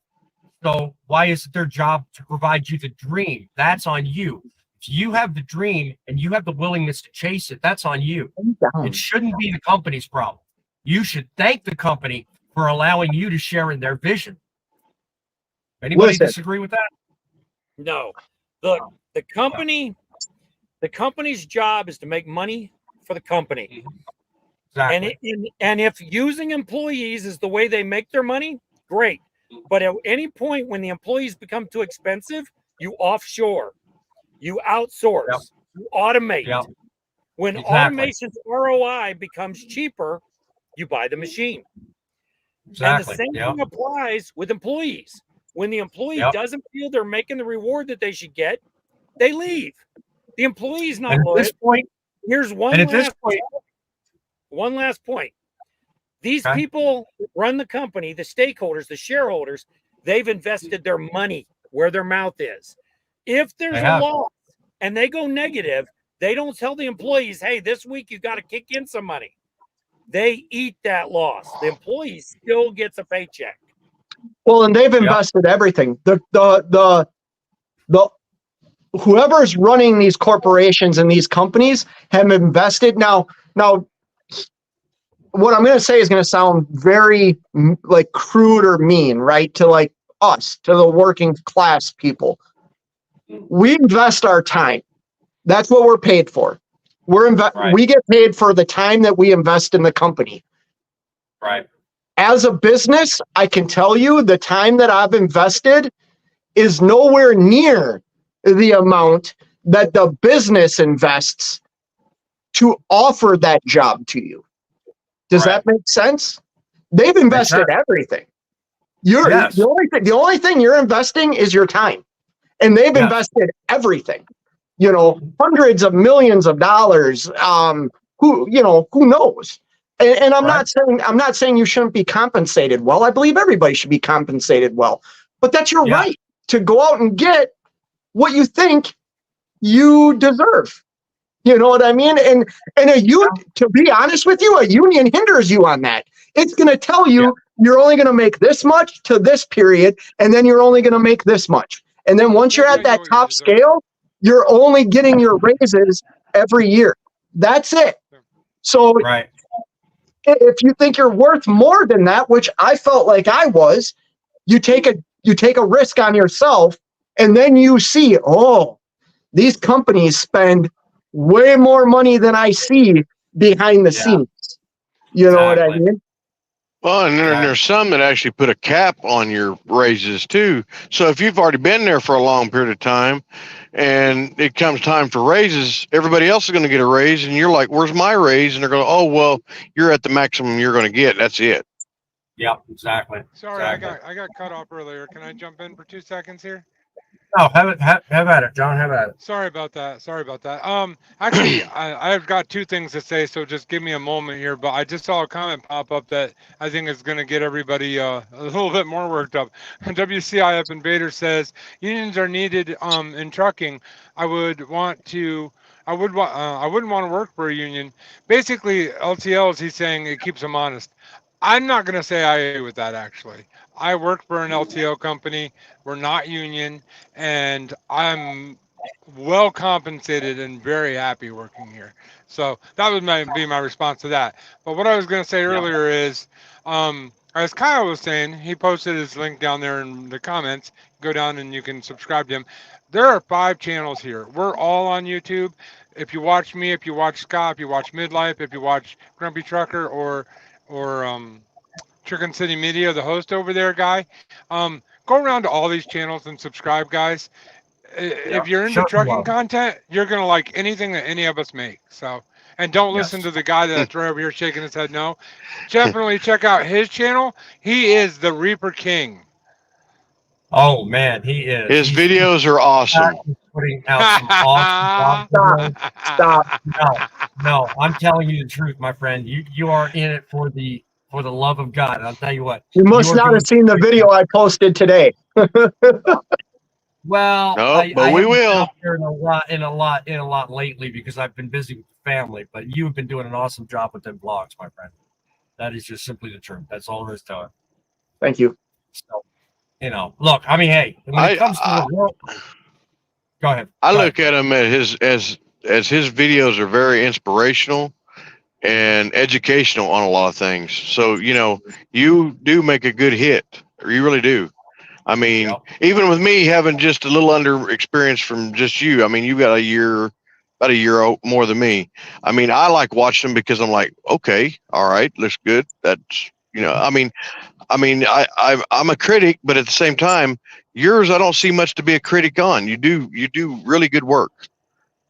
So why is it their job to provide you the dream? That's on you. If you have the dream and you have the willingness to chase it, that's on you. It shouldn't be the company's problem. You should thank the company for allowing you to share in their vision. Anybody disagree with that? No. Look, the company's job is to make money for the company. Exactly. And if using employees is the way they make their money, great. But at any point when the employees become too expensive, you offshore, you outsource, you automate. When automation's ROI becomes cheaper, you buy the machine. And the same thing applies with employees. When the employee doesn't feel they're making the reward that they should get, they leave. The employee's not loyal. At this point, here's one last point. These people run the company, the stakeholders, the shareholders, they've invested their money where their mouth is. If there's a loss and they go negative, they don't tell the employees, hey, this week you got to kick in some money. They eat that loss. The employee still gets a paycheck. Well, and they've invested everything. The whoever's running these corporations and these companies have invested. Now, what I'm going to say is going to sound very like crude or mean, right? To like us, to the working class people. We invest our time. That's what we're paid for. We get paid for the time that we invest in the company. Right. As a business, I can tell you the time that I've invested is nowhere near the amount that the business invests to offer that job to you. Does Right. that make sense? They've invested everything. Yes. The only thing you're investing is your time. And they've Yes. invested everything. Hundreds of millions of dollars. Who knows? And I'm Right. not saying you shouldn't be compensated well. I believe everybody should be compensated well. But that's your Yeah. right to go out and get what you think you deserve. You know what I mean? And to be honest with you, a union hinders you on that. It's going to tell you you're only going to make this much to this period, and then you're only going to make this much. And then once you're They'll at tell you that what you top deserve. scale, you're only getting your raises every year. That's it. So Right. if you think you're worth more than that, which I felt like I was, you take a risk on yourself, and then you see, oh, these companies spend way more money than I see behind the scenes. You know what I Exactly. mean? Well, and then there's some that actually put a cap on your raises too. So if you've already been there for a long period of time and it comes time for raises, everybody else is going to get a raise and you're like, where's my raise? And they're going, oh, well, you're at the maximum you're going to get. That's it. Yep. Exactly. Sorry, Exactly. I got cut off earlier. Can I jump in for 2 seconds here? No, have at it, John. Have at it. Sorry about that. Actually, I've got two things to say, so just give me a moment here. But I just saw a comment pop up that I think is going to get everybody a little bit more worked up. WCIF Invader says unions are needed in trucking. I wouldn't want to work for a union. Basically, LTLs, he's saying it keeps them honest. I'm not going to say I agree with that, actually. I work for an LTO company. We're not union, and I'm well compensated and very happy working here. So that would be my response to that. But what I was going to say earlier is, as Kyle was saying, he posted his link down there in the comments. Go down and you can subscribe to him. There are 5 channels here. We're all on YouTube. If you watch me, if you watch Scott, if you watch Midlife, if you watch Grumpy Trucker or Truckin City Media, the host over there, guy, go around to all these channels and subscribe, guys. If you're into trucking content, you're gonna like anything that any of us make. So, and don't listen to the guy that's right over here shaking his head no. Definitely check out his channel. He is the Reaper King. Oh man, he is. His videos are awesome. He's putting out some awesome videos. Stop. No, I'm telling you the truth, my friend. You are in it for the love of God. And I'll tell you what. You must not have seen the video I posted today. Well, No, but we haven't been will. out there in a lot lately because I've been busy with the family. But you have been doing an awesome job with them vlogs, my friend. That is just simply the truth. That's all there is to it. Thank you. So, look, I mean, hey, when it comes to the world, go ahead. I look at him as his videos are very inspirational and educational on a lot of things. So, you do make a good hit, or you really do. I mean, even with me having just a little under experience from just you, I mean, you've got about a year more than me. I mean, I like watching them because I'm like, okay, all right, looks good. That's, I'm a critic, but at the same time, yours, I don't see much to be a critic on. You do really good work.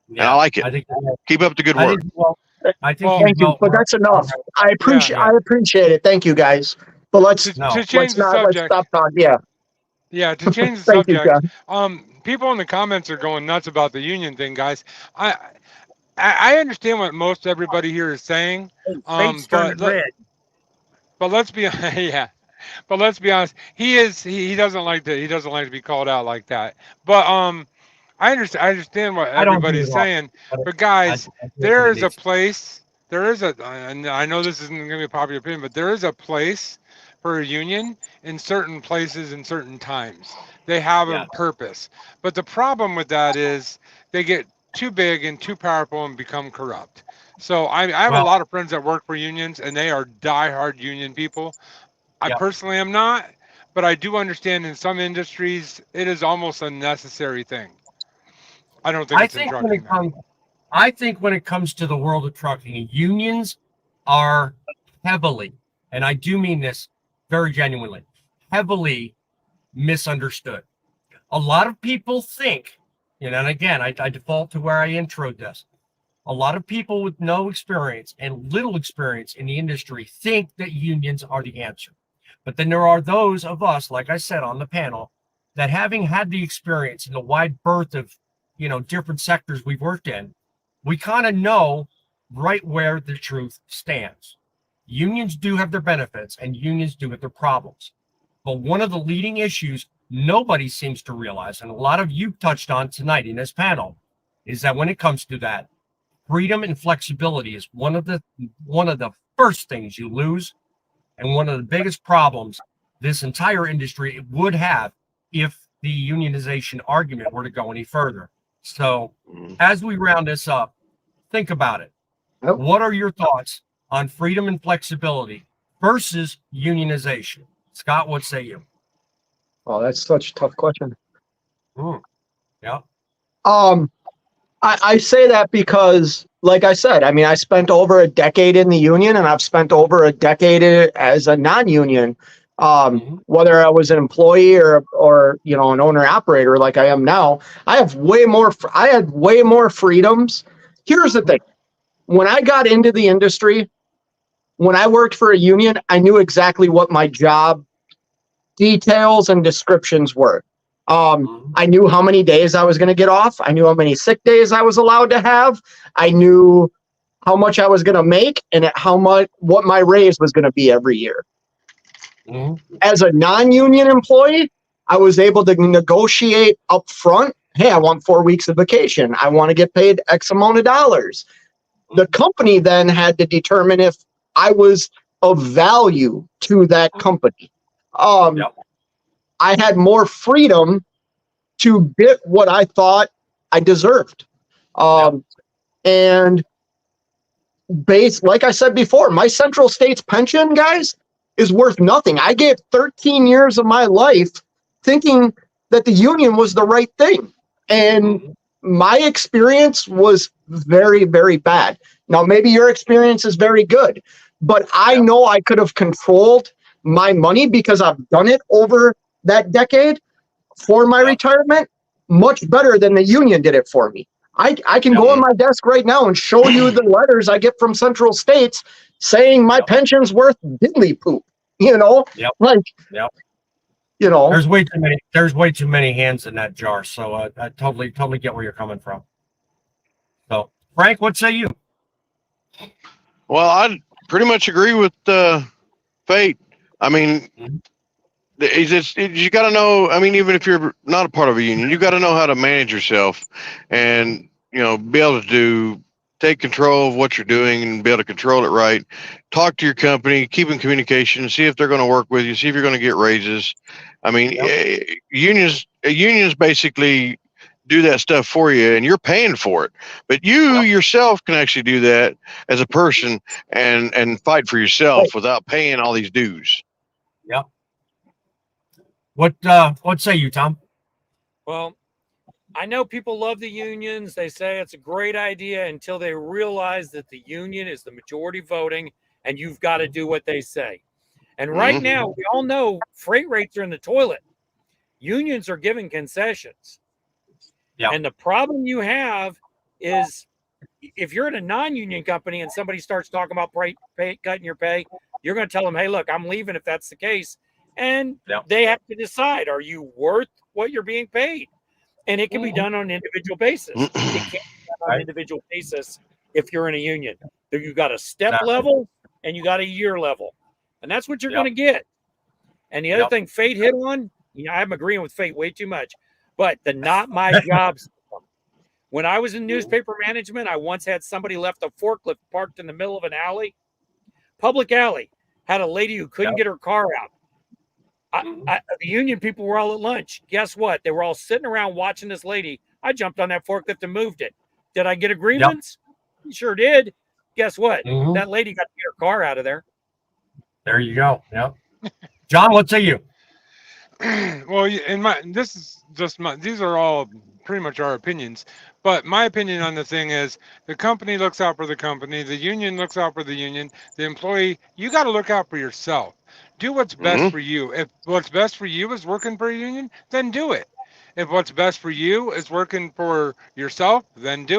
Yeah, and I like it. Keep up the good work. Thank you, but that's enough. I appreciate it. Thank you, guys. But let's change the subject. Let's stop talking. Yeah. Yeah, to change the Thank subject. You, people in the comments are going nuts about the union thing, guys. I understand what most everybody here is saying. But let's be But let's be honest. He doesn't like to be called out like that. But I understand what everybody's saying. But guys, there is a place. And I know this isn't going to be a popular opinion, but there is a place for a union in certain places in certain times. They have a purpose. But the problem with that is they get too big and too powerful and become corrupt. So I have a lot of friends that work for unions, and they are diehard union people. I personally am not, but I do understand in some industries it is almost a necessary thing. I don't think it's in trucking. I think when it comes to the world of trucking, unions are heavily, and I do mean this very genuinely, heavily misunderstood. A lot of people think, And again, I default to where I introed this. A lot of people with no experience and little experience in the industry think that unions are the answer. But then there are those of us, like I said on the panel, that having had the experience in the wide berth of, different sectors we've worked in, we kind of know right where the truth stands. Unions do have their benefits and unions do have their problems. But one of the leading issues nobody seems to realize, and a lot of you touched on tonight in this panel, is that when it comes to that, freedom and flexibility is one of the first things you lose, and one of the biggest problems this entire industry would have if the unionization argument were to go any further. So as we round this up, think about it. Yep. What are your thoughts on freedom and flexibility versus unionization? Scott, what say you? Oh, that's such a tough question. Yeah. I say that because, like I said, I mean, I spent over a decade in the union, and I've spent over a decade as a non-union. Whether I was an employee or an owner operator like I am now, I had way more freedoms. Here's the thing. When I got into the industry, when I worked for a union, I knew exactly what my job details and descriptions were. I knew how many days I was going to get off. I knew how many sick days I was allowed to have. I knew how much I was going to make and what my raise was going to be every year. As a non-union employee, I was able to negotiate up front. Hey, I want 4 weeks of vacation. I want to get paid X amount of dollars. The company then had to determine if I was of value to that company. I had more freedom to get what I thought I deserved. And like I said before, my Central States pension, guys, is worth nothing. I gave 13 years of my life thinking that the union was the right thing. And my experience was very, very bad. Now, maybe your experience is very good, but I know I could have controlled my money because I've done it over that decade for my retirement much better than the union did it for me. I can go on my desk right now and show you the letters I get from Central States saying my pension's worth diddly poop. There's way too many hands in that jar. So I totally get where you're coming from. So Frank, what say you? Well, I pretty much agree with Fate. I mean, you got to know. I mean, even if you're not a part of a union, you got to know how to manage yourself, and be able to take control of what you're doing and be able to control it right. Talk to your company, keep in communication, see if they're going to work with you, see if you're going to get raises. I mean, unions basically do that stuff for you, and you're paying for it. But you yourself can actually do that as a person and fight for yourself without paying all these dues. Yep. What say you, Tom? Well, I know people love the unions. They say it's a great idea until they realize that the union is the majority voting and you've got to do what they say. And right now, we all know freight rates are in the toilet. Unions are giving concessions. Yeah. And the problem you have is if you're in a non-union company and somebody starts talking about cutting your pay, you're going to tell them, hey, look, I'm leaving if that's the case. And they have to decide, are you worth what you're being paid? And it can be done on an individual basis. It can't be done on an individual basis if you're in a union. You've got a step level and you got a year level. And that's what you're going to get. And the other thing Fate hit on, I'm agreeing with Fate way too much, but the not my job system. When I was in newspaper management, I once had somebody left a forklift parked in the middle of an alley, public alley, had a lady who couldn't get her car out. The union people were all at lunch. Guess what? They were all sitting around watching this lady. I jumped on that forklift and moved it. Did I get a grievance? Sure did. Guess what? That lady got to get her car out of there. There you go. Yep. John, what say you? Well, these are all pretty much our opinions, but my opinion on the thing is the company looks out for the company, the union looks out for the union, the employee, you got to look out for yourself. Do what's best for you. If what's best for you is working for a union, then do it. If what's best for you is working for yourself, then do it.